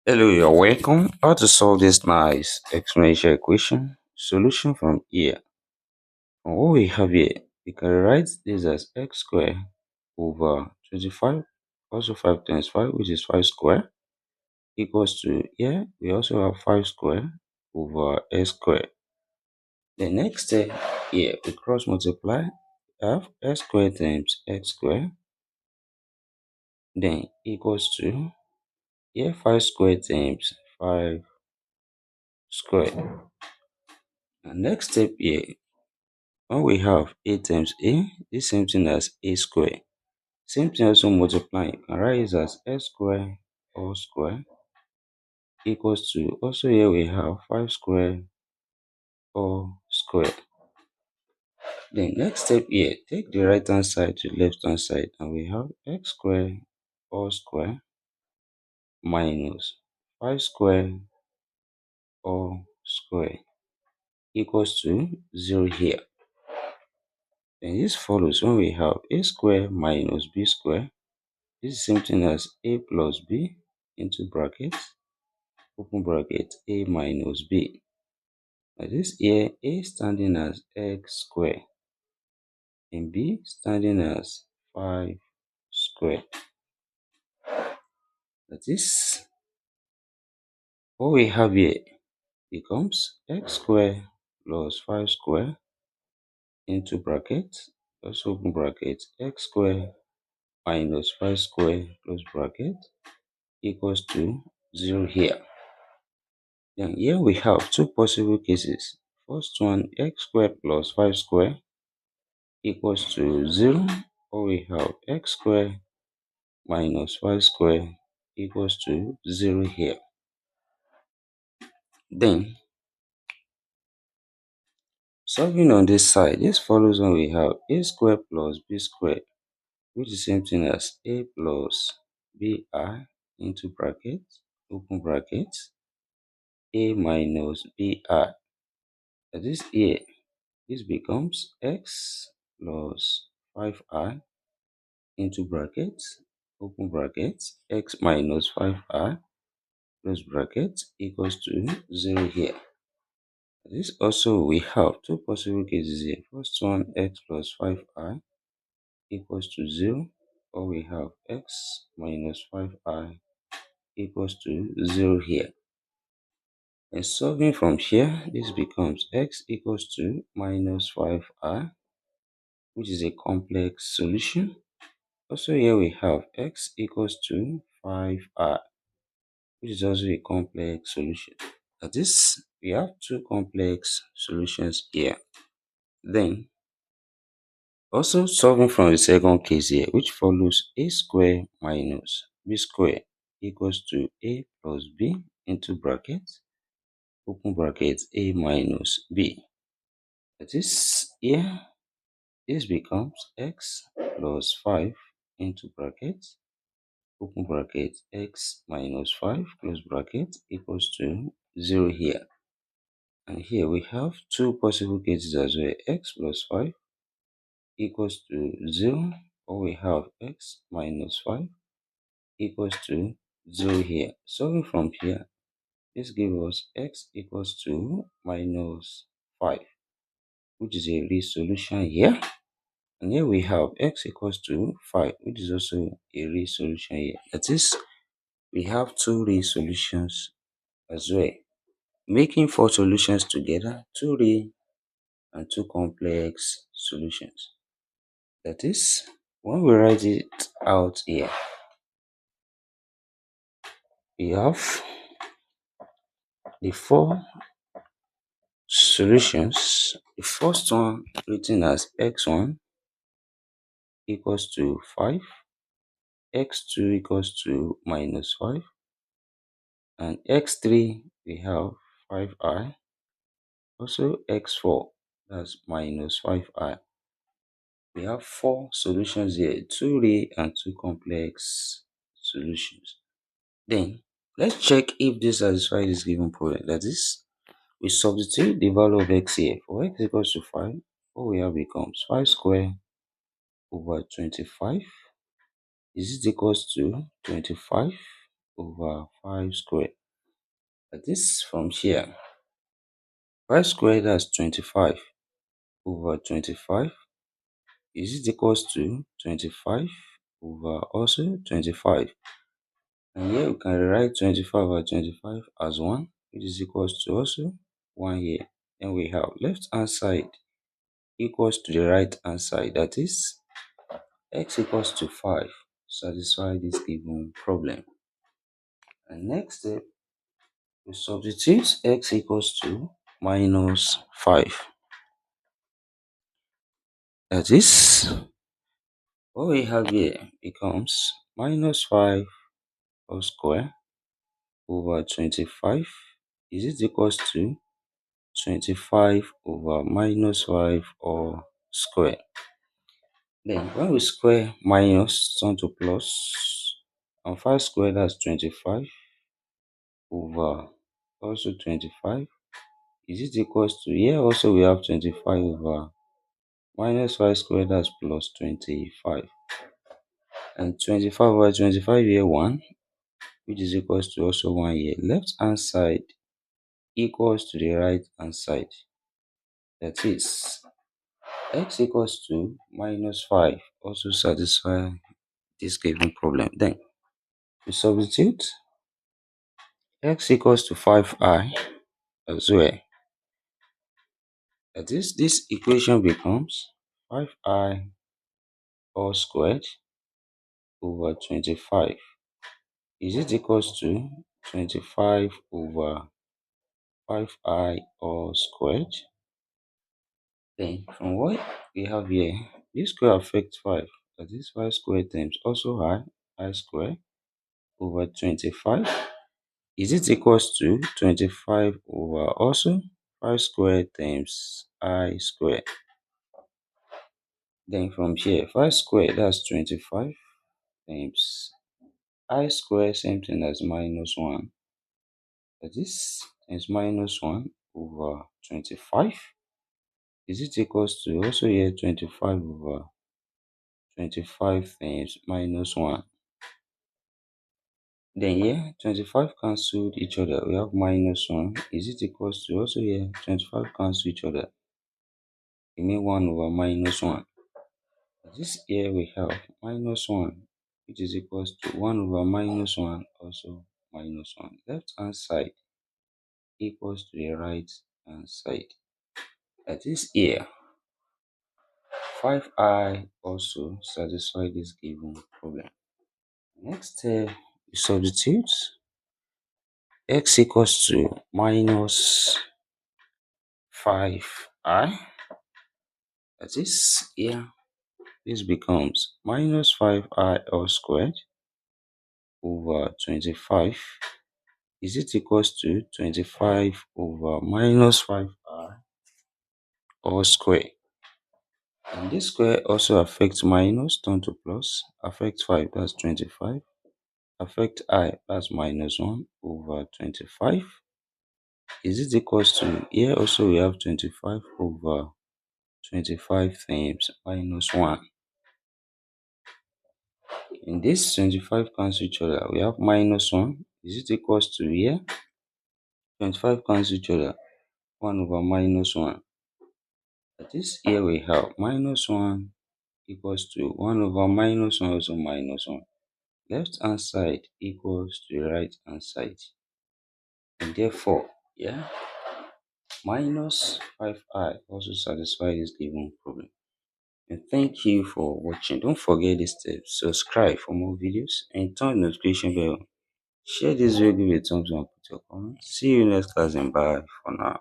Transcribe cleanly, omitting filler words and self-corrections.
Hello, you're welcome. How to solve this nice exponential equation? Solution from here. From what we have here, we can write this as x squared over 25, also 5 times 5, which is 5 squared, equals to here. We also have 5 squared over x squared. The next step here, we cross multiply, we have x squared times x squared, then equals to here 5 squared times 5 squared. And next step here, when we have a times a, this same thing as a square. Same thing also multiplying. You can write it as x square all square equals to, also here we have 5 square all square. Then next step here, take the right hand side to left hand side and we have x square all square minus 5 square all square equals to 0 here. Then this follows when we have a square minus b square. This is same thing as a plus b into brackets, open bracket, a minus b. Now this here, a standing as x squared and b standing as 5 squared. That is what we have here becomes x squared plus 5 squared into bracket, also open bracket, x squared minus 5 squared close bracket equals to 0 here. Then here we have two possible cases. First one, x squared plus 5 squared equals to 0, or we have x squared minus 5 squared equals to 0 here. Then, solving on this side, this follows when we have a squared plus b squared, which is the same thing as a plus bi into bracket, open bracket, a minus bi. This here, this becomes x plus 5i into bracket, open bracket, x minus 5i close bracket equals to 0 here. This also we have two possible cases here. First one, x plus 5i equals to 0, or we have x minus 5i equals to 0 here. And solving from here, this becomes x equals to minus 5i, which is a complex solution. Also here we have x equals to 5i, which is also a complex solution. That is, we have two complex solutions here. Then, also solving from the second case here, which follows a square minus b square equals to a plus b into bracket, open bracket, a minus b. That is, here, this becomes x plus 5 into bracket, open bracket, x minus 5 close bracket equals to 0 here. And here we have two possible cases as well. X plus 5 equals to 0, or we have x minus 5 equals to 0 here. Solving from here, this gives us x equals to minus 5, which is a real solution here. And here we have x equals to 5, which is also a real solution here. That is, we have two real solutions as well, making four solutions together, two real and two complex solutions. That is, when we write it out here, we have the four solutions. The first one written as x1 equals to 5, x2 equals to minus 5, and x3 we have 5i, also x4 that's minus 5i. We have four solutions here, two real and two complex solutions. Then let's check if this satisfies this given problem. That is, we substitute the value of x here. For x equals to 5, what we have becomes 5 squared over 25 is it equals to 25 over 5 squared. That is from here. 5 squared, that's 25 over 25. Is it equals to 25 over also 25? And here we can rewrite 25 over 25 as 1, which is equals to also 1 here. Then we have left hand side equals to the right hand side. That is x equals to 5. Satisfy this given problem. And next step, we substitute x equals to minus 5. That is, what we have here becomes minus 5 whole square over 25. Is it equals to 25 over minus 5 or square? Then when we square minus turn to plus, and 5 square, that's 25 over also 25. Is it equals to, here also we have 25 over minus 5 square, that's plus 25. And 25 over 25 here 1, which is equals to also 1 here. Left hand side equals to the right hand side. That is, x equals to minus 5 also satisfy this given problem. Then we substitute x equals to 5i as well. That is, this equation becomes 5i all squared over 25. Is it equals to 25 over 5i all squared? Then from what we have here, this square affects 5. That is 5 squared times also I squared over 25. Is it equals to 25 over also 5 squared times I squared? Then from here, 5 squared, that's 25 times I squared, same thing as minus 1. That is minus 1 over 25. Is it equals to also here 25 over 25 times minus 1? Then here 25 cancelled each other. We have minus 1. Is it equals to also here 25 cancel each other? We mean 1 over minus 1. This here we have minus 1, which is equals to 1 over minus 1 also minus 1. Left hand side equals to the right hand side. That is here 5i also satisfy this given problem. Next step, we substitute x equals to minus 5i. That is here, this becomes minus 5i all squared over 25. Is it equals to 25 over minus 5i all square? And this square also affects minus, turn to plus, affect 5, that's 25, affect I, that's minus 1 over 25. Is it equals to, here also we have 25 over 25 times minus 1. In this 25 cancel each other, we have minus 1. Is it equals to, here 25 cancel each other, 1 over minus 1. That is, here we have minus 1 equals to 1 over minus 1 also minus 1. Left hand side equals to the right hand side. And therefore, yeah, minus 5i also satisfy this given problem. And thank you for watching. Don't forget this step. Subscribe for more videos and turn the notification bell. Share this video, give it a thumbs up, put your comments. See you next class and bye for now.